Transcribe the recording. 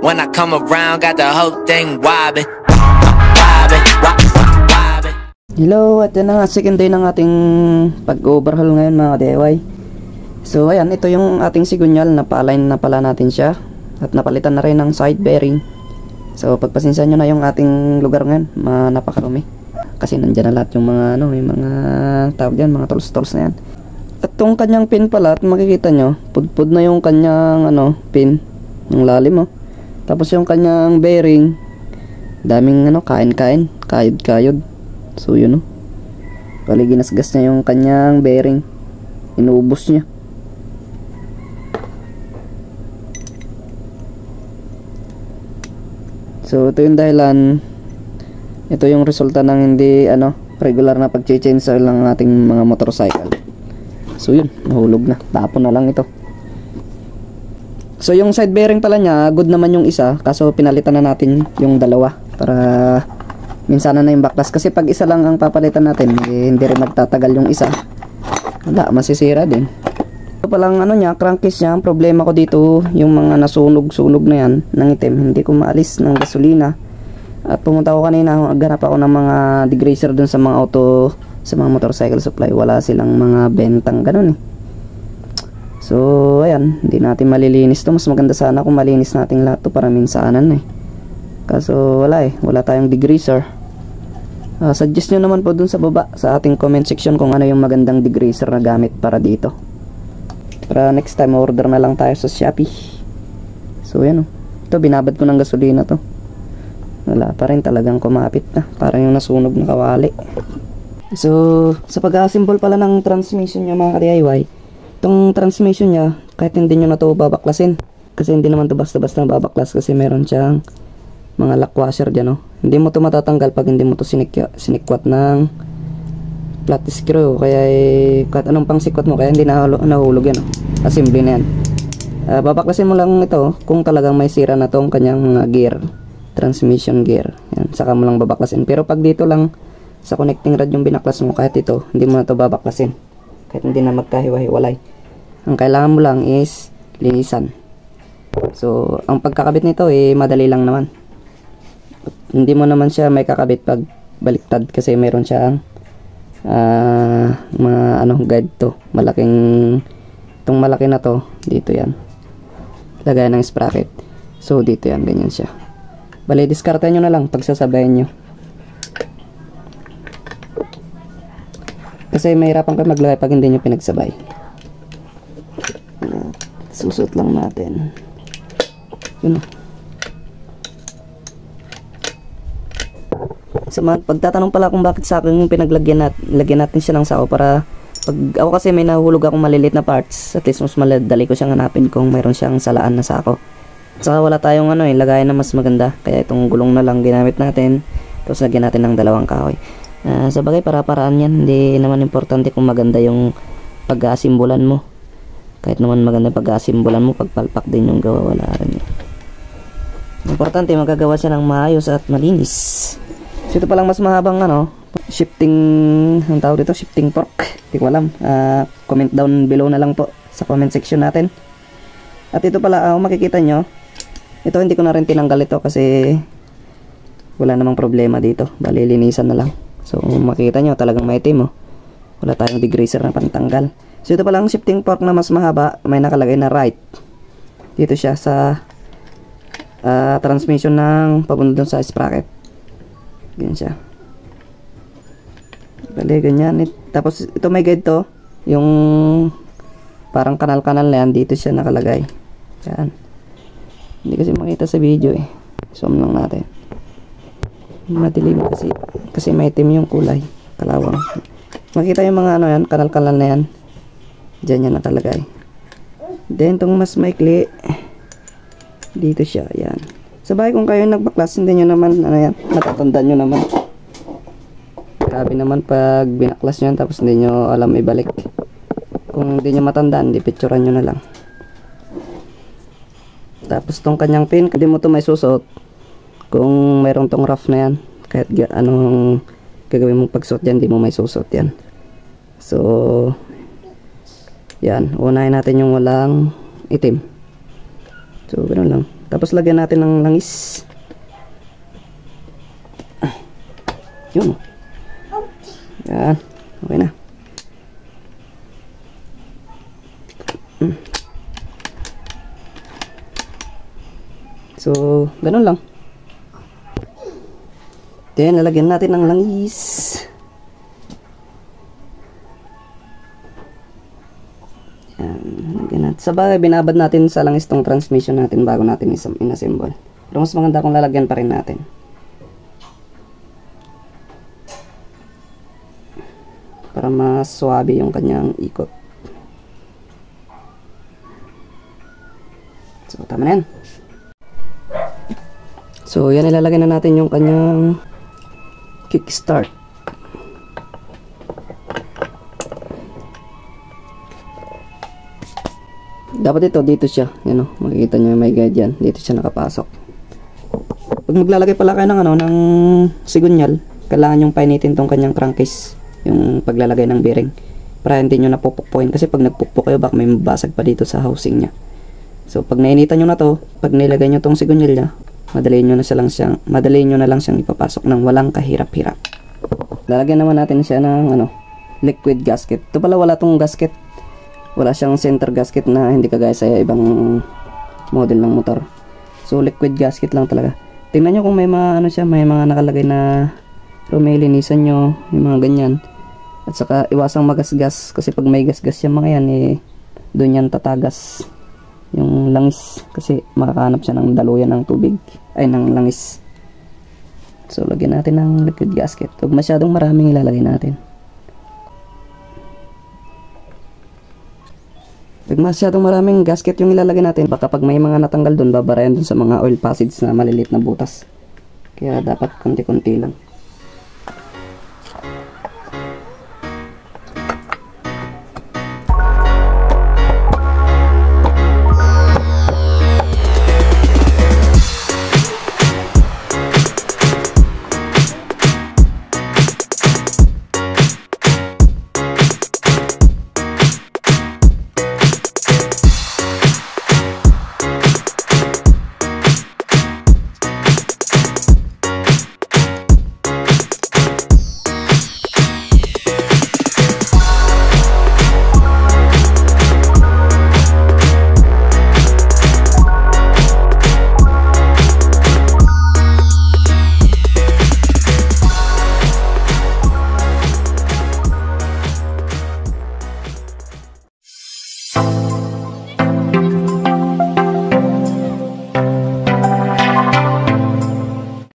When I come around, got the whole thing wobbin', wobbin', wobbin'. Hello, at yan na nga, second day ng ating pag-overhaul ngayon mga DIY. So ayan, ito yung ating sigunyal, napa-align na pala natin siya. At napalitan na rin ng side bearing. So pagpasensya nyo na yung ating lugar ngayon, napakarumi. Kasi nandyan na lahat yung mga yung mga tawag dyan, mga tools na yan. At tong kanyang pin pala, at makikita nyo, pudpud na yung kanyang pin, yung lalim Tapos yung kanyang bearing, daming kain-kain, kayod-kayod. So yun Bali ginasgas niya yung kanyang bearing, inuubos niya. So ito yung dahilan, ito yung resulta ng hindi regular na pag-change oil ng ating mga motorcycle. So yun, nahulog na, tapon na lang ito. So yung side bearing pala niya, good naman yung isa, kaso pinalitan na natin yung dalawa para minsan na yung backlash. Kasi pag isa lang ang papalitan natin, hindi rin magtatagal yung isa, wala, masisira din. Ito palang niya, crankcase niya, ang problema ko dito, yung mga nasunog-sunog na yan ng itim, hindi ko maalis ng gasolina. At pumunta ko kanina, aghanap ako ng mga degreaser dun sa mga auto, sa mga motorcycle supply, wala silang mga bentang ganun So ayan, hindi natin malilinis to. Mas maganda sana kung malinis natin lahat to para minsanan Kaso wala wala tayong degreaser. Suggest nyo naman po dun sa baba sa ating comment section kung ano yung magandang degreaser na gamit para dito. Para next time order na lang tayo sa Shopee. So yan ito, binabad ko ng gasolina to, wala pa rin, talagang kumapit na, parang yung nasunog na kawali. So sa pag-assemble pala ng transmission nyo mga ka-DIY, itong transmission niya, kahit hindi nyo na ito babaklasin, kasi hindi naman ito basta-basta babaklas, kasi meron siyang mga lock washer dyan hindi mo ito matatanggal pag hindi mo ito sinikwat ng flat screw. Kaya kahit anong pang sikwat mo, kaya hindi nahulog yan assembly na yan. Babaklasin mo lang ito kung talagang may sira na itong kanyang gear, transmission gear yan, saka mo lang babaklasin. Pero pag dito lang sa connecting rod yung binaklas mo, kahit ito hindi mo na ito babaklasin, kahit hindi na magkahiwa-hiwalay. Ang kailangan mo lang is linisan. So ang pagkakabit nito madali lang naman. Hindi mo naman siya may kakabit pag baliktad, kasi meron siyang mga guide to, malaking, itong malaki na to, dito yan, lagay ng sprocket. So dito yan, ganyan siya. Bali diskarte nyo na lang pagsasabayan nyo, kasi mahirapan kayo maglagay pag hindi nyo pinagsabay. Susot lang natin yun pagtatanong pala kung bakit sa akin yung lagyan natin siya ng sako, para pag ako kasi may nahulog akong maliliit na parts, at least mas madali ko siyang hanapin kung mayroon siyang salaan na sako. Saka wala tayong lagayan na mas maganda, kaya itong gulong na lang ginamit natin, tapos lagyan natin ng dalawang kahoy. Sa bagay, para-paraan yan, hindi naman importante kung maganda yung pag-asimbulan mo. Kahit naman maganda pag-asimbulan mo, pagpalpak din yung gawa, wala rin importante magagawa siya ng maayos at malinis. So ito palang mas mahabang shifting, ang tawag dito, shifting torque, hindi ko alam. Comment down below na lang po sa comment section natin. At ito pala, makikita nyo, ito hindi ko na rin tinanggal ito kasi wala namang problema dito, bali linisan na lang. So makikita nyo talagang maitim wala tayong degreaser na pantanggal. So ito palang shifting fork na mas mahaba, may nakalagay na right dito siya sa transmission ng papunta dun sa sprocket, ganyan siya, bali ganyan. Tapos ito may guide to, yung parang kanal-kanal na yan, dito siya nakalagay yan. Hindi kasi makita sa video zoom lang natin, madilim kasi may itim yung kulay, kalawang. Makita yung mga yan, kanal-kanal na yan, dyan yan nakalagay. Then itong mas maikli, dito siya, yan. Sabay kung kayo nagbaklas, hindi nyo naman yan, matatandaan nyo naman. Grabe naman pag binaklas nyo yan tapos hindi nyo alam ibalik. Kung hindi nyo matandaan, di picturean nyo na lang. Tapos tong kanyang pin, hindi mo to may susot kung mayroong tong rough na yan, kahit anong gagawin mong pagsuot yan, di mo may susot yan. So yan, unahin natin yung walang itim. So ganoon lang. Tapos lagyan natin ng langis. Yun. Yan. Okay na. So, ganun lang. Then, lalagyan natin ng langis. Yan. Lagyan natin. Sa bagay, binabad natin sa langis tong transmission natin bago natin inassemble. Pero mas maganda kung lalagyan pa rin natin. Para mas swabe yung kanyang ikot. So, tama na yan. So, yan, ilalagay na natin yung kanyang kickstart. Dapat ito, dito siya. Yan o, makikita nyo may guide yan. Dito siya nakapasok. Pag maglalagay pala kayo ng, ng sigunyal, kailangan yung painitin tong kanyang crankcase. Yung paglalagay ng bearing. Para hindi nyo napupukpukin. Kasi pag nagpukpuk kayo, baka may mabasag pa dito sa housing nya. So, pag nainitan nyo na to, pag nilagay nyo tong sigunyal nya, madali nyo na lang siyang ipapasok ng walang kahirap-hirap. Lalagyan naman natin siya ng liquid gasket. Ito pala wala tong gasket. Wala siyang center gasket na hindi kagaya sa ibang model ng motor. So liquid gasket lang talaga. Tingnan nyo kung may mga may mga nakalagay na Romeo Nissan nyo, yung mga ganyan. At saka iwasang magasgas kasi pag may gasgas yung mga yan doon yan tatagas yung langis kasi makakahanap siya ng daluyan ng tubig ay ng langis. So lagyan natin ng liquid gasket. Huwag masyadong maraming ilalagay natin. Pag masyadong maraming gasket yung ilalagay natin, baka pag may mga natanggal doon, babarayan doon sa mga oil passage na maliliit na butas. Kaya dapat konti-konti lang.